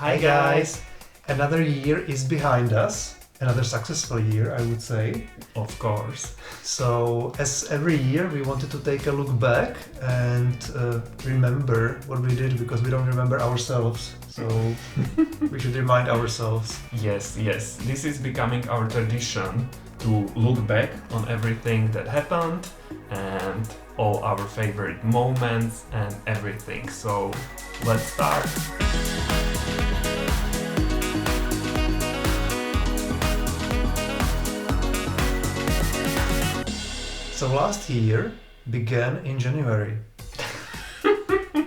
Hi guys! Another year is behind us. Another successful year, I would say. Of course. So, as every year, we wanted to take a look back and remember what we did because we don't remember ourselves. So, we should remind ourselves. Yes. This is becoming our tradition to look back on everything that happened and all our favorite moments and everything. So, let's start. So last year began in January.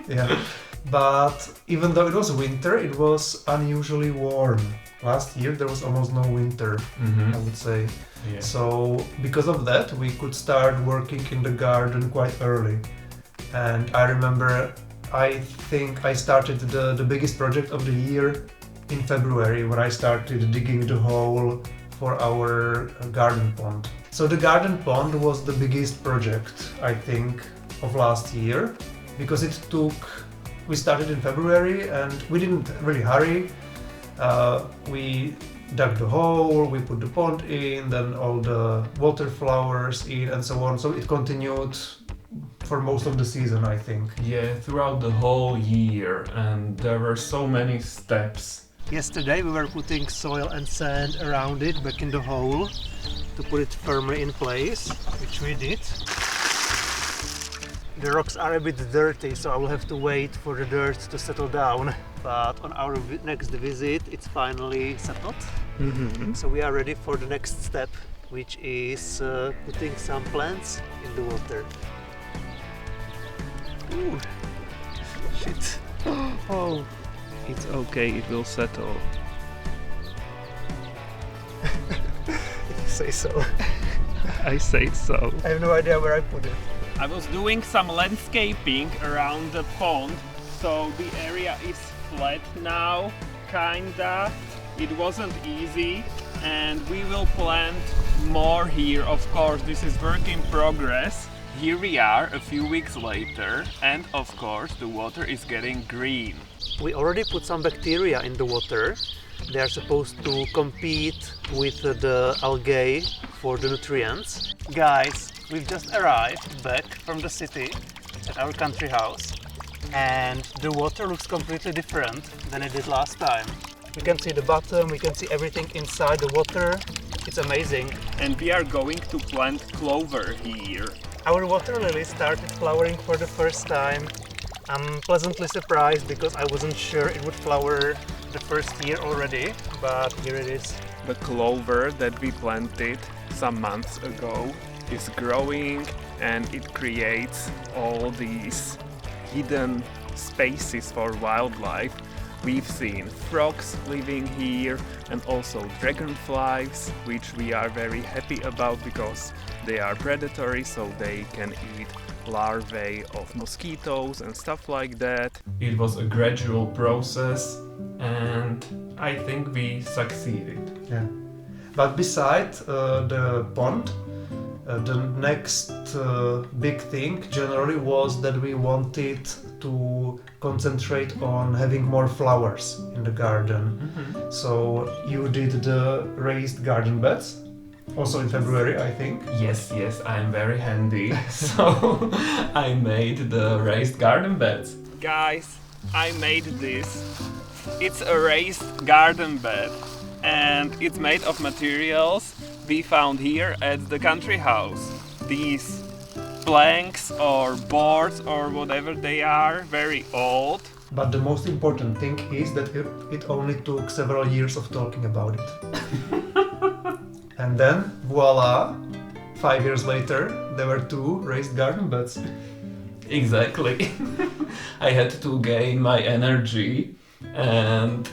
Yeah. But even though it was winter, it was unusually warm. Last year there was almost no winter, I would say. Yeah. So because of that, we could start working in the garden quite early. And I remember, I think I started the biggest project of the year in February when I started digging the hole for our garden pond. So the garden pond was the biggest project, I think, of last year because we started in February and we didn't really hurry. We dug the hole, we put the pond in, then all the water flowers in and so on. So it continued for most of the season, I think. Yeah, throughout the whole year, and there were so many steps. Yesterday we were putting soil and sand around it back in the hole to put it firmly in place, which we did. The rocks are a bit dirty, so I will have to wait for the dirt to settle down. But on our next visit, it's finally settled. So we are ready for the next step, which is putting some plants in the water. Ooh, shit. Oh, it's okay, it will settle. Say so. I say so. I have no idea where I put it. I was doing some landscaping around the pond, so the area is flat now, kinda. It wasn't easy, and we will plant more here. Of course, this is work in progress. Here we are a few weeks later, and of course the water is getting green. We already put some bacteria in the water. They are supposed to compete with the algae for the nutrients. Guys, we've just arrived back from the city at our country house, and the water looks completely different than it did last time. We can see the bottom, we can see everything inside the water. It's amazing. And we are going to plant clover here. Our water lily started flowering for the first time. I'm pleasantly surprised because I wasn't sure it would flower the first year already, but here it is. The clover that we planted some months ago is growing, and it creates all these hidden spaces for wildlife. We've seen frogs living here and also dragonflies, which we are very happy about because they are predatory, so they can eat larvae of mosquitoes and stuff like that. It was a gradual process, and I think we succeeded. Yeah. But beside the pond, the next big thing generally was that we wanted to concentrate on having more flowers in the garden. So you did the raised garden beds, also in February, I think. Yes, I am very handy. So I made the raised garden beds. Guys, I made this. It's a raised garden bed, and it's made of materials we found here at the country house. These planks or boards or whatever they are, very old. But the most important thing is that it only took several years of talking about it. And then, voila, 5 years later, there were 2 raised garden beds. Exactly. I had to gain my energy and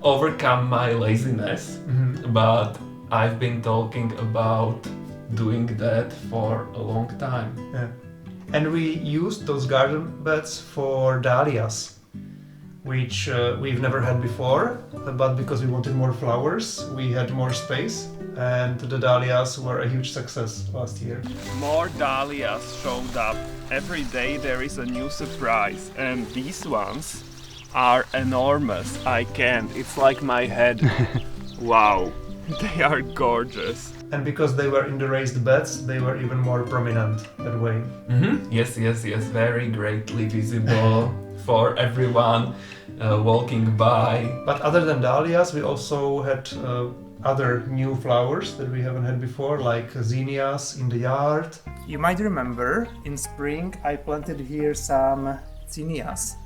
overcome my laziness. But I've been talking about doing that for a long time. Yeah. And we used those garden beds for dahlias, which we've never had before, but because we wanted more flowers, we had more space, and the dahlias were a huge success last year. More dahlias showed up. Every day there is a new surprise, and these ones are enormous. I can't. It's like my head. Wow. They are gorgeous. And because they were in the raised beds, they were even more prominent that way. Yes, very greatly visible for everyone walking by. But other than dahlias, we also had other new flowers that we haven't had before, like zinnias in the yard. You might remember in spring I planted here some zinnias.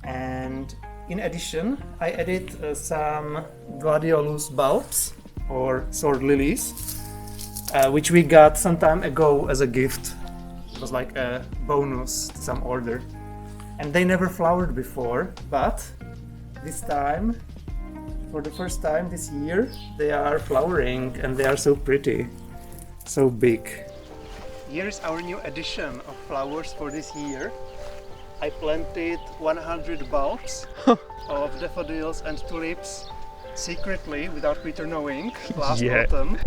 And in addition, I added some gladiolus bulbs or sword lilies, which we got some time ago as a gift. It was like a bonus to some order. And they never flowered before, but this time, for the first time this year, they are flowering and they are so pretty, so big. Here is our new addition of flowers for this year. I planted 100 bulbs of daffodils and tulips secretly, without Peter knowing, last autumn.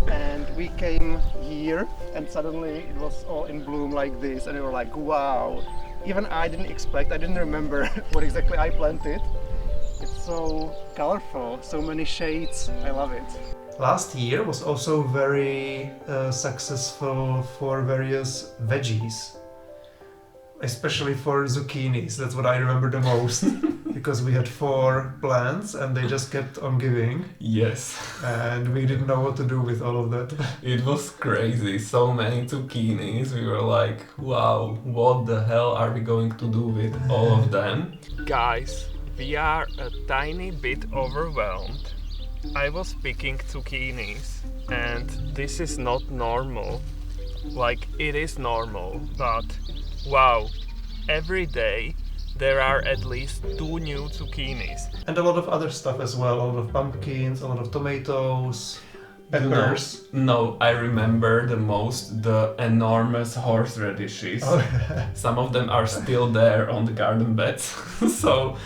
And we came here and suddenly it was all in bloom like this, and we were like, wow. Even I didn't remember what exactly I planted. It's so colorful, so many shades, I love it. Last year was also very successful for various veggies. Especially for zucchinis, that's what I remember the most. Because we had 4 plants and they just kept on giving. Yes. And we didn't know what to do with all of that. It was crazy, so many zucchinis. We were like, wow, what the hell are we going to do with all of them? Guys, we are a tiny bit overwhelmed. I was picking zucchinis and this is not normal. Like, it is normal, but wow, every day there are at least 2 new zucchinis. And a lot of other stuff as well, a lot of pumpkins, a lot of tomatoes, peppers. No, I remember the most the enormous horseradishes. Oh. Some of them are still there on the garden beds. So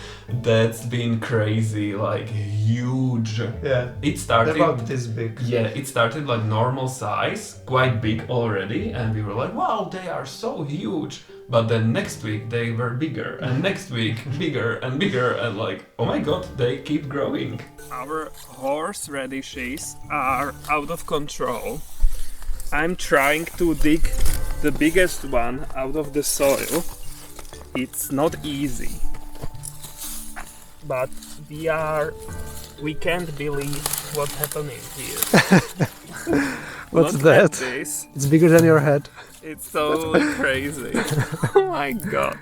that's been crazy, like huge. Yeah, it started about this big. Yeah, it started like normal size, quite big already, and we were like, wow, they are so huge. But then next week they were bigger, and next week bigger and bigger, and like, oh my god, they keep growing. Our horseradishes are out of control. I'm trying to dig the biggest one out of the soil. It's not easy. But we can't believe what's happening here. What's Look that? at this. It's bigger than your head. It's so crazy. Oh my god.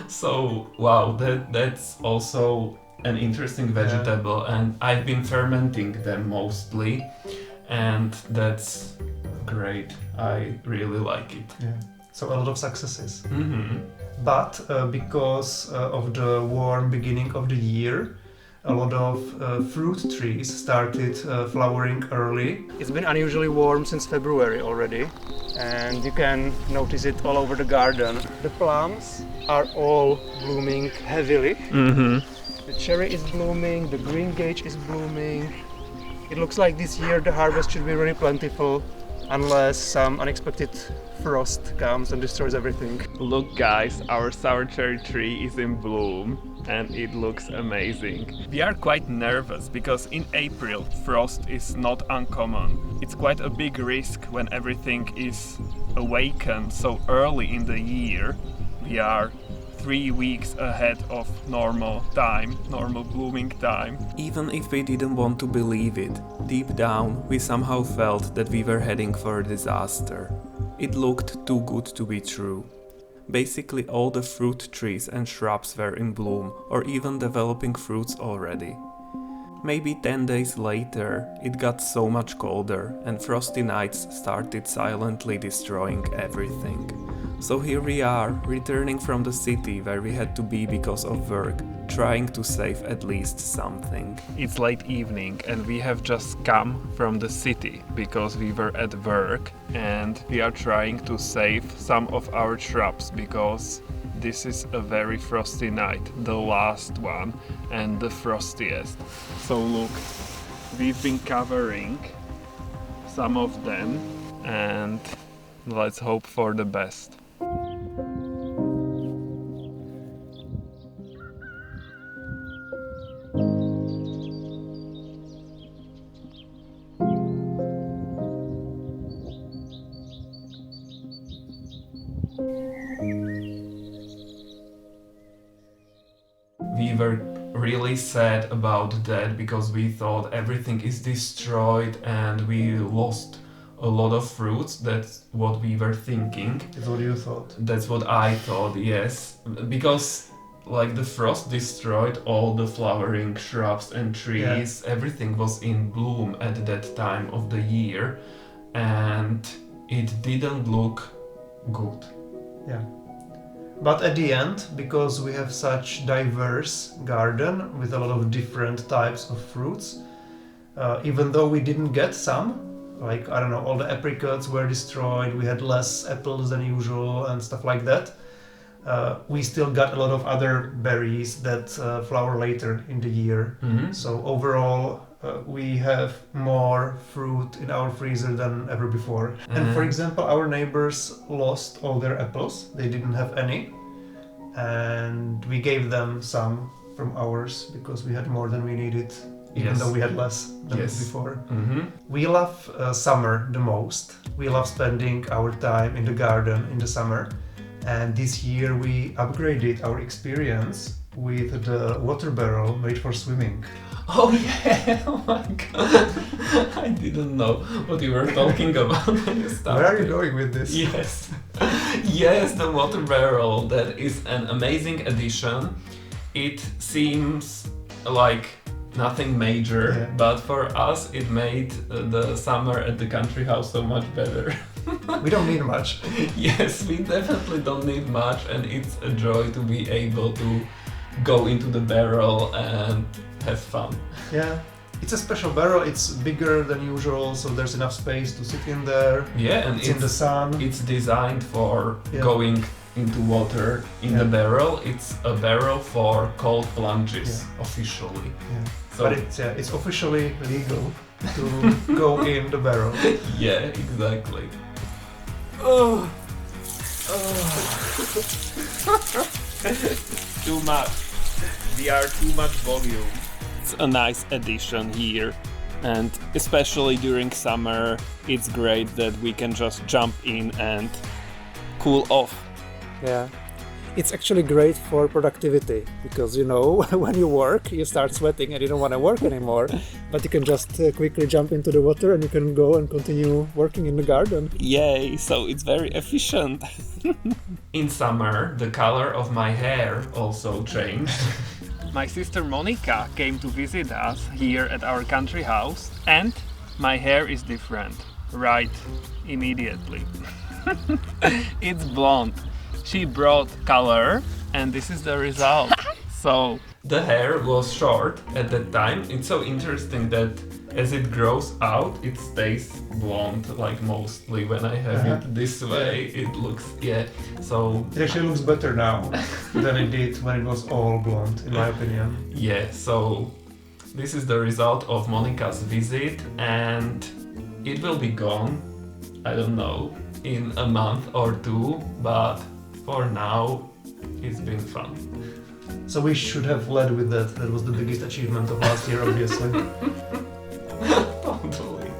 So wow, that's also an interesting vegetable, and I've been fermenting them mostly, and that's great. I really like it. Yeah. So a lot of successes. Mm-hmm. But because of the warm beginning of the year, a lot of fruit trees started flowering early. It's been unusually warm since February already, and you can notice it all over the garden. The plums are all blooming heavily. Mm-hmm. The cherry is blooming, the green gage is blooming. It looks like this year the harvest should be really plentiful, unless some unexpected frost comes and destroys everything. Look guys, our sour cherry tree is in bloom and it looks amazing. We are quite nervous because in April frost is not uncommon. It's quite a big risk when everything is awakened so early in the year. We are 3 weeks ahead of normal blooming time. Even if we didn't want to believe it, deep down we somehow felt that we were heading for a disaster. It looked too good to be true. Basically all the fruit trees and shrubs were in bloom or even developing fruits already. Maybe 10 days later it got so much colder and frosty nights started silently destroying everything. So here we are, returning from the city where we had to be because of work, trying to save at least something. It's late evening and we have just come from the city because we were at work, and we are trying to save some of our shrubs because this is a very frosty night, the last one and the frostiest. So look, we've been covering some of them and let's hope for the best. we were really sad about that because we thought everything is destroyed and we lost a lot of fruits. That's what we were thinking. That's what you thought. That's what I thought, yes. Because like the frost destroyed all the flowering shrubs and trees. Everything was in bloom at that time of the year and it didn't look good. Yeah. But at the end, because we have such diverse garden with a lot of different types of fruits, even though we didn't get some, like, I don't know, all the apricots were destroyed, we had less apples than usual and stuff like that, we still got a lot of other berries that flower later in the year. Mm-hmm. So overall, we have more fruit in our freezer than ever before. And for example, our neighbors lost all their apples. They didn't have any. And we gave them some from ours because we had more than we needed, even though we had less than before. Mm-hmm. We love summer the most. We love spending our time in the garden in the summer. And this year we upgraded our experience with the water barrel made for swimming. Oh yeah! Oh my god! I didn't know what you were talking about when you started. Where are you going with this? Yes, yes, the water barrel. That is an amazing addition. It seems like nothing major, but for us it made the summer at the country house so much better. We don't need much. Yes, we definitely don't need much, and it's a joy to be able to go into the barrel and have fun. Yeah, it's a special barrel. It's bigger than usual, so there's enough space to sit in there. Yeah, and it's in the sun. It's designed for going into water in the barrel. It's a barrel for cold plunges officially. Yeah. So, but it's officially legal to go in the barrel. Yeah, exactly. Too much. We are too much volume. It's a nice addition here, and especially during summer, it's great that we can just jump in and cool off. Yeah. It's actually great for productivity because, you know, when you work, you start sweating and you don't want to work anymore. But you can just quickly jump into the water and you can go and continue working in the garden. Yay, so it's very efficient. in summer, the color of my hair also changed. My sister Monica came to visit us here at our country house, and my hair is different. Right, immediately. It's blonde. She brought color, and this is the result. So the hair was short at that time. It's so interesting that as it grows out, it stays blonde, like mostly when I have it this way. It looks, so... It actually looks better now than it did when it was all blonde, in my opinion. Yeah, so this is the result of Monica's visit, and it will be gone, I don't know, in a month or two, but for now, it's been fun. So we should have led with that. That was the biggest achievement of last year, obviously. Totally.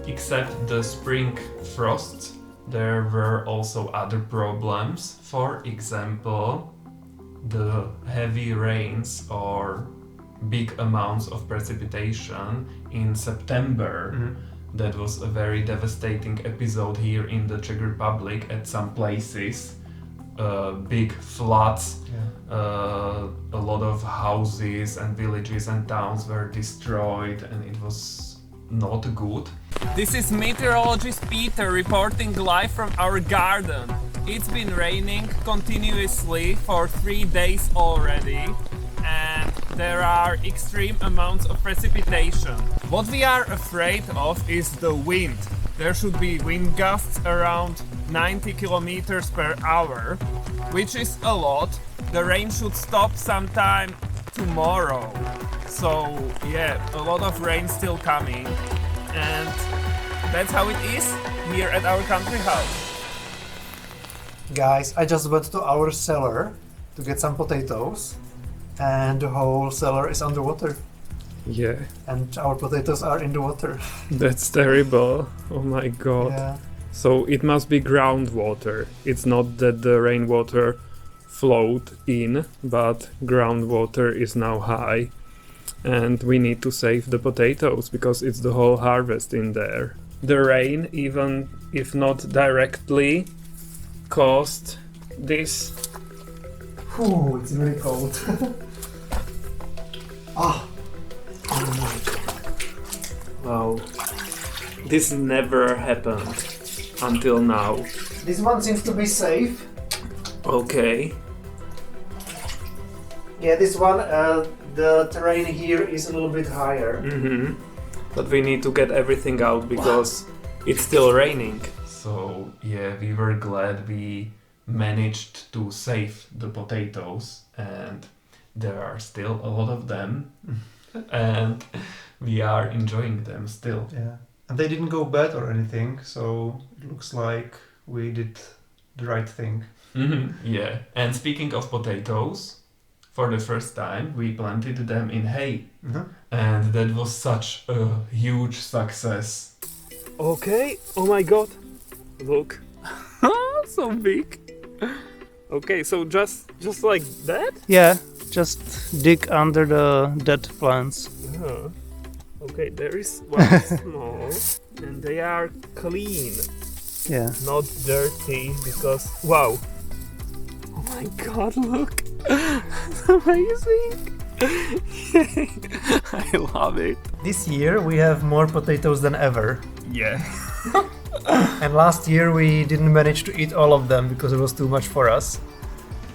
Except the spring frosts, there were also other problems. For example, the heavy rains or big amounts of precipitation in September. Mm-hmm. That was a very devastating episode here in the Czech Republic at some places. Big floods, a lot of houses and villages and towns were destroyed, and it was not good. This is meteorologist Peter reporting live from our garden. It's been raining continuously for 3 days already, and there are extreme amounts of precipitation. What we are afraid of is the wind. There should be wind gusts around 90 kilometers per hour, which is a lot. The rain should stop sometime tomorrow. So a lot of rain still coming, and that's how it is here at our country house. Guys, I just went to our cellar to get some potatoes, and the whole cellar is underwater. Yeah. And our potatoes are in the water. That's terrible. Oh my god. Yeah. So it must be groundwater. It's not that the rainwater flowed in, but groundwater is now high. And we need to save the potatoes because it's the whole harvest in there. The rain, even if not directly, caused this. Ooh, it's really cold. Ah. Oh my god. Wow. This never happened until now. This one seems to be safe. Okay. Yeah, this one, the terrain here is a little bit higher. Mm-hmm. But we need to get everything out because it's still raining. So yeah, we were glad we managed to save the potatoes, and there are still a lot of them, and we are enjoying them still. Yeah, and they didn't go bad or anything, so it looks like we did the right thing. Yeah, and speaking of potatoes, for the first time we planted them in hay, and that was such a huge success. Okay, oh my god. Look. So big. Okay, so just like that? Yeah, just dig under the dead plants. Yeah. Okay, there is one small, and they are clean, Yeah. not dirty, because wow. Oh my god, look. It's amazing. I love it. This year we have more potatoes than ever. Yeah. And last year we didn't manage to eat all of them because it was too much for us.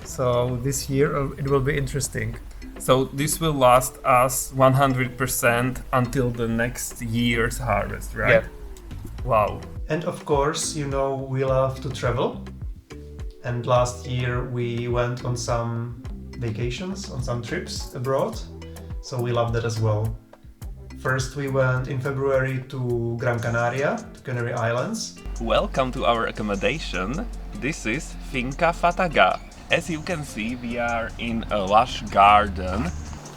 So this year it will be interesting. So this will last us 100% until the next year's harvest, right? Yeah. Wow. And of course, you know, we love to travel. And last year we went on some vacations, on some trips abroad. So we love that as well. First we went in February to Gran Canaria, to Canary Islands. Welcome to our accommodation. This is Finca Fataga. As you can see, we are in a lush garden.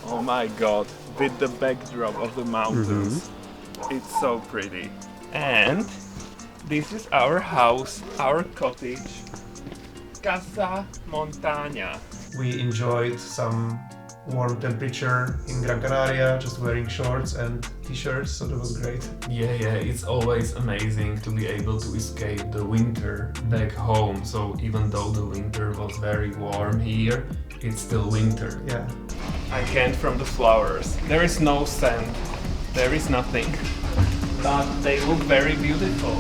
Oh my god, with the backdrop of the mountains. It's so pretty. And this is our house, our cottage. Casa Montagna. We enjoyed some warm temperature in Gran Canaria, just wearing shorts and t-shirts, so that was great. Yeah, it's always amazing to be able to escape the winter back home. So even though the winter was very warm here, it's still winter. Yeah. I can't from the flowers. There is no sand. There is nothing. But they look very beautiful.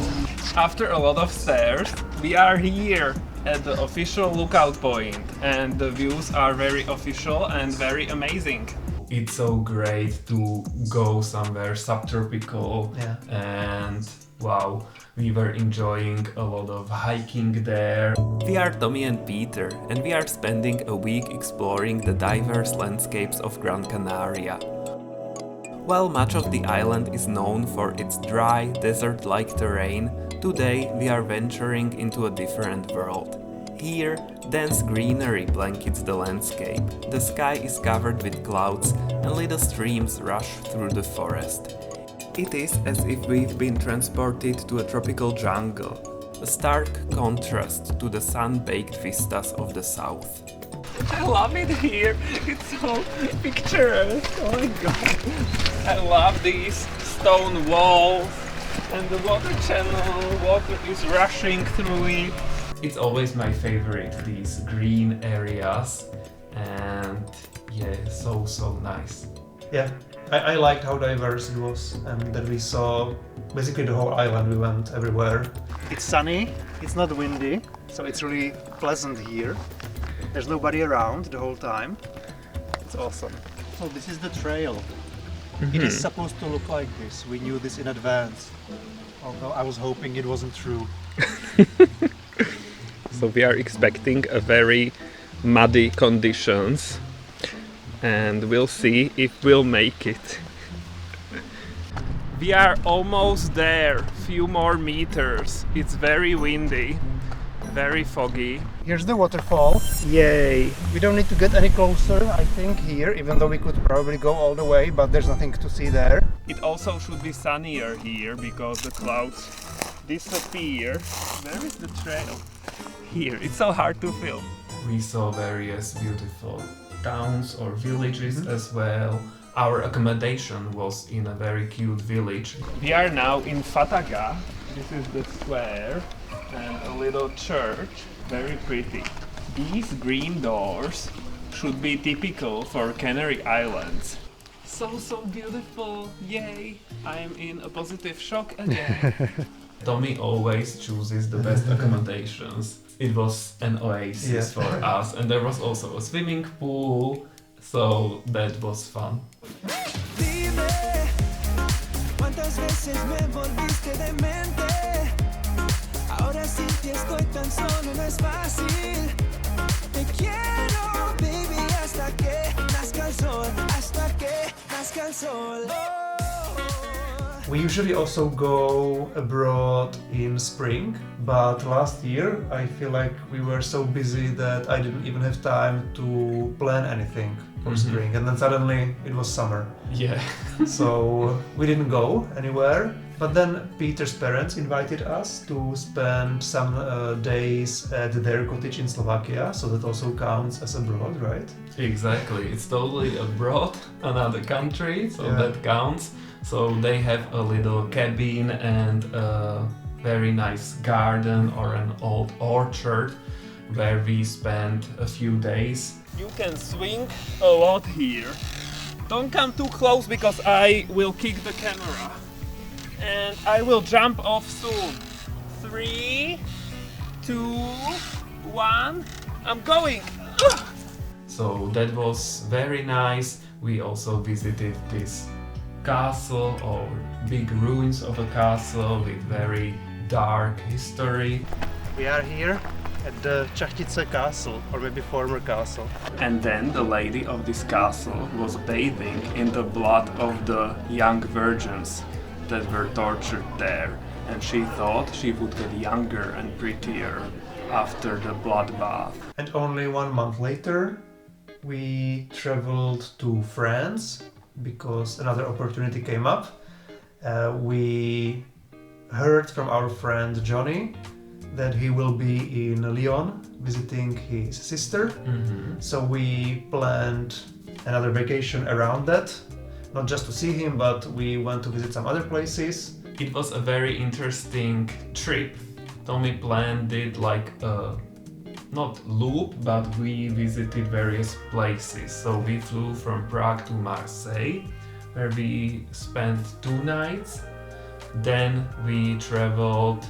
After a lot of stairs, we are here at the official lookout point, and the views are very official and very amazing. It's so great to go somewhere subtropical, Yeah. and wow, we were enjoying a lot of hiking there. We are Tommy and Peter, and we are spending a week exploring the diverse landscapes of Gran Canaria. While much of the island is known for its dry, desert-like terrain, today we are venturing into a different world. Here, dense greenery blankets the landscape, the sky is covered with clouds, and little streams rush through the forest. It is as if we've been transported to a tropical jungle, a stark contrast to the sun-baked vistas of the south. I love it here, it's so picturesque, oh my god. I love these stone walls and the water channel, water is rushing through it. It's always my favorite, these green areas, and yeah, so nice. Yeah, I liked how diverse it was and that we saw basically the whole island. We went everywhere. It's sunny, it's not windy, so it's really pleasant here. There's nobody around the whole time. It's awesome. So this is the trail. It is supposed to look like this. We knew this in advance. Although I was hoping it wasn't true. So we are expecting a very muddy conditions, and we'll see if we'll make it. We are almost there, few more meters. It's very windy, very foggy. Here's the waterfall. Yay! We don't need to get any closer, I think, here, even though we could probably go all the way, but there's nothing to see there. It also should be sunnier here because the clouds disappear. Where is the trail? Here, it's so hard to film. We saw various beautiful towns or villages as well. Our accommodation was in a very cute village. We are now in Fataga. This is the square and a little church, very pretty. These green doors should be typical for Canary Islands. So beautiful, yay! I am in a positive shock again. Tommy always chooses the best accommodations. It was an oasis for us, and there was also a swimming pool, so that was fun. Dime, ¿cuántas veces me volviste demente? Ahora sí que estoy tan solo, no es fácil. Te quiero, baby, hasta que nazca el sol, hasta que nazca el sol. We usually also go abroad in spring, but last year I feel like we were so busy that I didn't even have time to plan anything for spring, and then suddenly it was summer. Yeah. So we didn't go anywhere, but then Peter's parents invited us to spend some days at their cottage in Slovakia, so that also counts as abroad, right? Exactly, it's totally abroad, another country, so Yeah. that counts. So they have a little cabin and a very nice garden or an old orchard where we spent a few days. You can swing a lot here. Don't come too close because I will kick the camera. And I will jump off soon. 3, 2, 1. I'm going! So that was very nice. We also visited this castle or big ruins of a castle with very dark history. We are here at the Chachtice castle, or maybe former castle. And then the lady of this castle was bathing in the blood of the young virgins that were tortured there. And she thought she would get younger and prettier after the bloodbath. And only 1 month later, we traveled to France because another opportunity came up. We heard from our friend Johnny that he will be in Lyon visiting his sister. So we planned another vacation around that, not just to see him, but we went to visit some other places. It was a very interesting trip. Tommy planned it like a not loop, but we visited various places. So we flew from Prague to Marseille, where we spent 2 nights. Then we traveled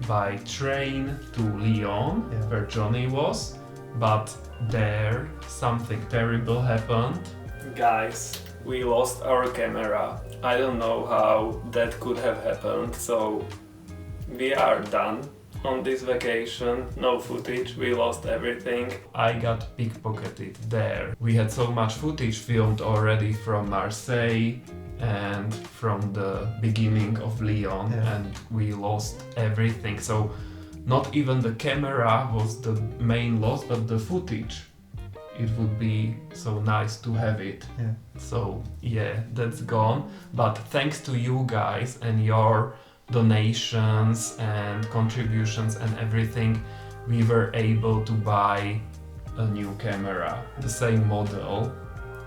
by train to Lyon, where Johnny was, but there something terrible happened. Guys, we lost our camera. I don't know how that could have happened, so we are done on this vacation. No footage, we lost everything. I got pickpocketed there. We had so much footage filmed already from Marseille and from the beginning of Lyon, and we lost everything. So not even the camera was the main loss, but the footage. It would be so nice to have it. So yeah, that's gone. But thanks to you guys and your donations and contributions and everything, we were able to buy a new camera, the same model,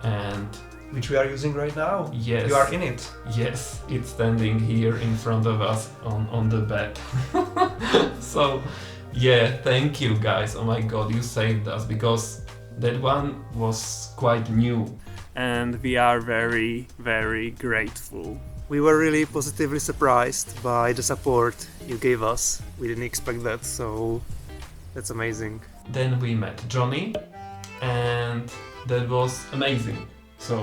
and Which we are using right now. yes, You are in it. yes, it's standing here in front of us on the bed. So yeah, thank you guys. Oh my god, you saved us, because that one was quite new. And we are very, very grateful. We were really positively surprised by the support you gave us. We didn't expect that, so that's amazing. Then we met Johnny, and that was amazing. So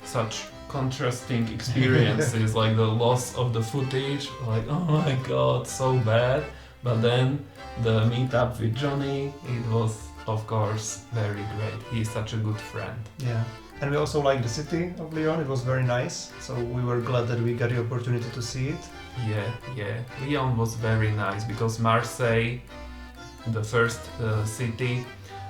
such contrasting experiences, like the loss of the footage, like oh my god, so bad. But then the meetup with Johnny, it was of course very great. He's such a good friend. Yeah. And we also like the city of Lyon. It was very nice. So we were glad that we got the opportunity to see it. Yeah. Lyon was very nice, because Marseille, the first city,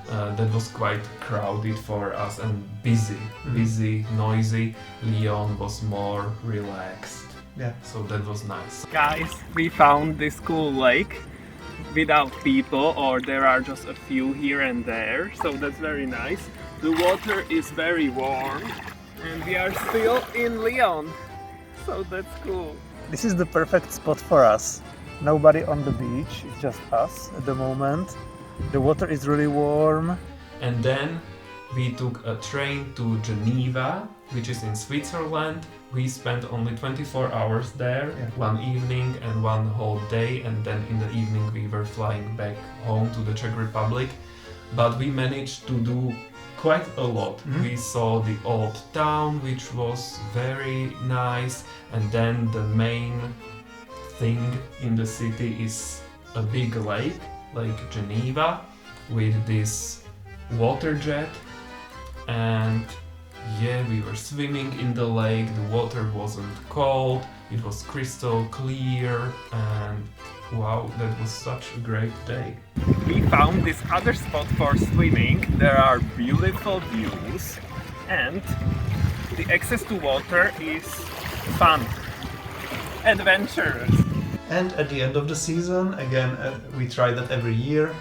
that was quite crowded for us and busy, noisy. Lyon was more relaxed. Yeah. So that was nice. Guys, we found this cool lake. without people, or there are just a few here and there, so that's very nice. The water is very warm and we are still in Lyon, so that's cool. This is the perfect spot for us. Nobody on the beach, it's just us at the moment. The water is really warm. And then we took a train to Geneva, which is in Switzerland. We spent only 24 hours there, one evening and one whole day, and then in the evening we were flying back home to the Czech Republic. But we managed to do quite a lot. We saw the old town, which was very nice, and then the main thing in the city is a big lake, Lake Geneva, with this water jet. And yeah, we were swimming in the lake, the water wasn't cold, it was crystal clear, and wow, that was such a great day. We found this other spot for swimming. There are beautiful views and the access to water is fun, adventurous. And at the end of the season, again, we try that every year,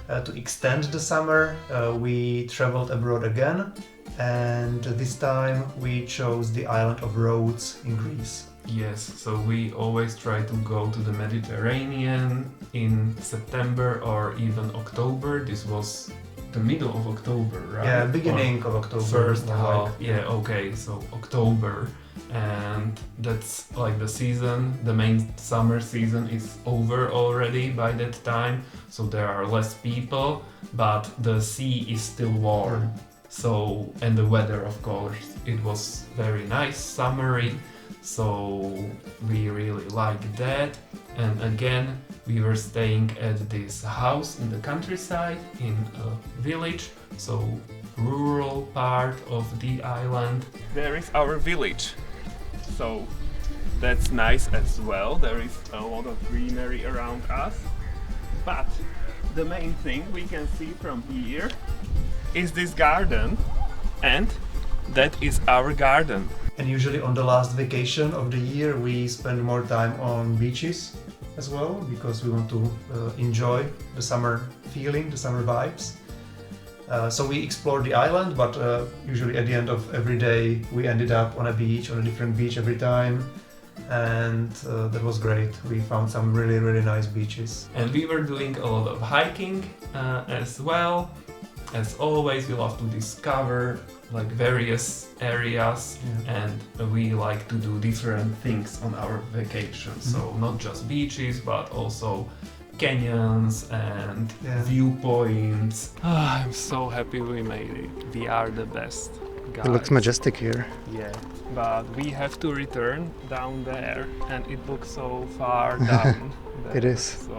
to extend the summer, we traveled abroad again, and this time we chose the island of Rhodes in Greece. Yes, so we always try to go to the Mediterranean in September or even October. This was the middle of October, right? Yeah, beginning of October. First more half, like. yeah, okay, so October. And that's like the season, the main summer season is over already by that time, so there are less people, but the sea is still warm. So, and the weather, of course, it was very nice, summery, so we really liked that. And again, we were staying at this house in the countryside, in a village, so rural part of the island. There is our village, so that's nice as well. There is a lot of greenery around us, but the main thing we can see from here is this garden, and that is our garden. And usually on the last vacation of the year we spend more time on beaches as well, because we want to enjoy the summer feeling, the summer vibes. So we explored the island, but usually at the end of every day we ended up on a beach, on a different beach every time, and that was great. We found some really, really nice beaches. And we were doing a lot of hiking as well. As always, we love to discover like various areas, and we like to do different things on our vacations. So not just beaches, but also canyons and viewpoints. I'm so happy we made it. We are the best guys. It looks majestic here. Yeah, but we have to return down there, and it looks so far down there. It is. So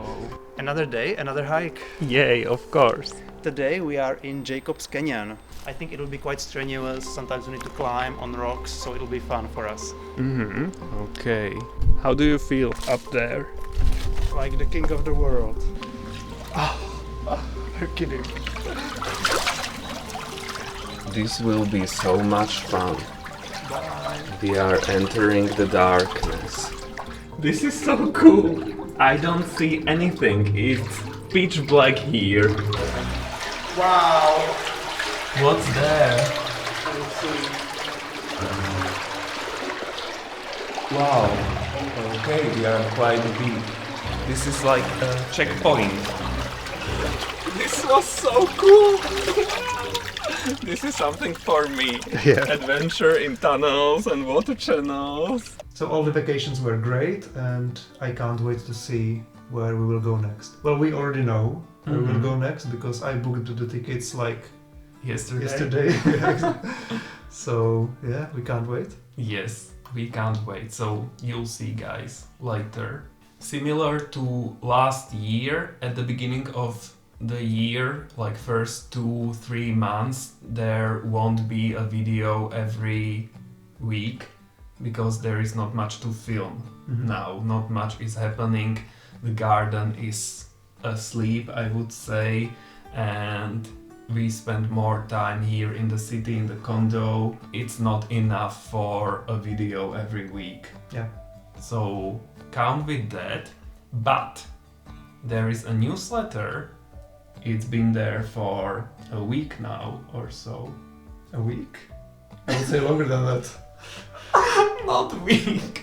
Another day, another hike. yay, of course. Today we are in Jacob's Canyon. I think it'll be quite strenuous. Sometimes we need to climb on rocks, so it'll be fun for us. Okay. How do you feel up there? Like the king of the world. You're kidding. This will be so much fun. We are entering the darkness. This is so cool. I don't see anything. It's pitch black here. Wow! What's there? Wow. Okay, we are quite deep. This is like a checkpoint. This was so cool. This is something for me. Yeah. Adventure in tunnels and water channels. So all the vacations were great, and I can't wait to see where we will go next. Well, we already know where we will go next, because I booked the tickets like yesterday. So yeah, we can't wait. Yes, we can't wait. So you'll see, guys, later. Similar to last year, at the beginning of the year, like first 2-3 months, there won't be a video every week, because there is not much to film now. Not much is happening. The garden is asleep, I would say, and we spend more time here in the city, in the condo. It's not enough for a video every week. Yeah. So count with that. But there is a newsletter. It's been there for a week now or so. A week? I would say longer than that. Not a week.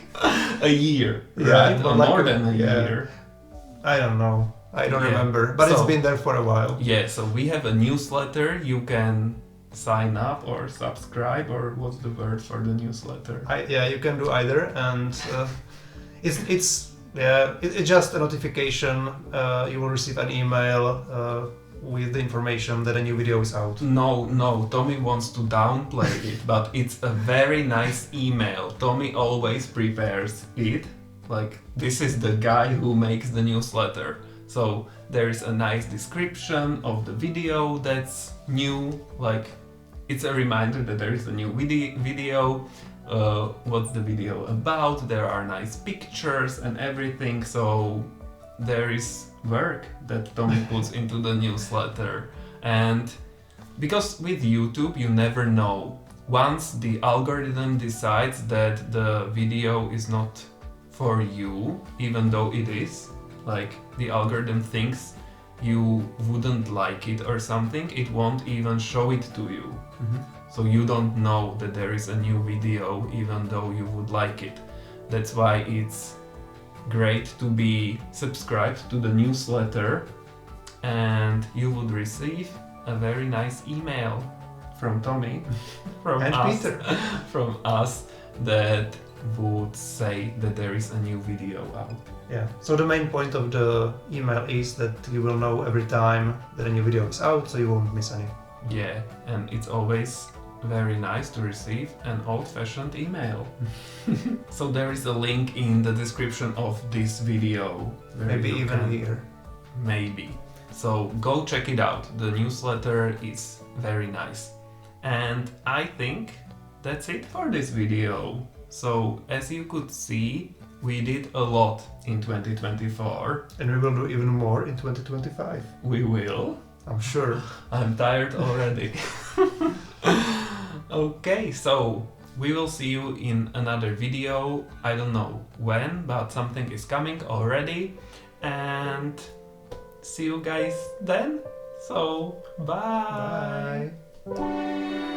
A year, Yeah, right? but Or like more a- than a yeah. year. I don't know. I don't Yeah. remember. But it's So- been there for a while. Yeah, so we have a newsletter. You can sign up or subscribe, or what's the word for the newsletter? Yeah, you can do either, and it's just a notification. You will receive an email with the information that a new video is out. No, Tommy wants to downplay it, but it's a very nice email. Tommy always prepares it. Like, this is the guy who makes the newsletter. So there is a nice description of the video that's new. Like, it's a reminder that there is a new video. What's the video about? There are nice pictures and everything. So there is work that Tommy puts into the newsletter. And because with YouTube you never know. Once the algorithm decides that the video is not for you, even though it is, like the algorithm thinks you wouldn't like it or something, it won't even show it to you. So you don't know that there is a new video even though you would like it. That's why it's great to be subscribed to the newsletter, and you would receive a very nice email from Tommy, from And us, Peter. from us, that would say that there is a new video out. Yeah. So the main point of the email is that you will know every time that a new video is out, so you won't miss any. Yeah, and it's always very nice to receive an old-fashioned email. So there is a link in the description of this video. where Maybe you even can- here. Maybe. So go check it out. The newsletter is very nice. And I think that's it for this video. So as you could see, we did a lot in 2024. And we will do even more in 2025. We will. I'm sure. I'm tired already. Okay, so we will see you in another video. I don't know when, but something is coming already. And see you guys then. So, bye. Bye.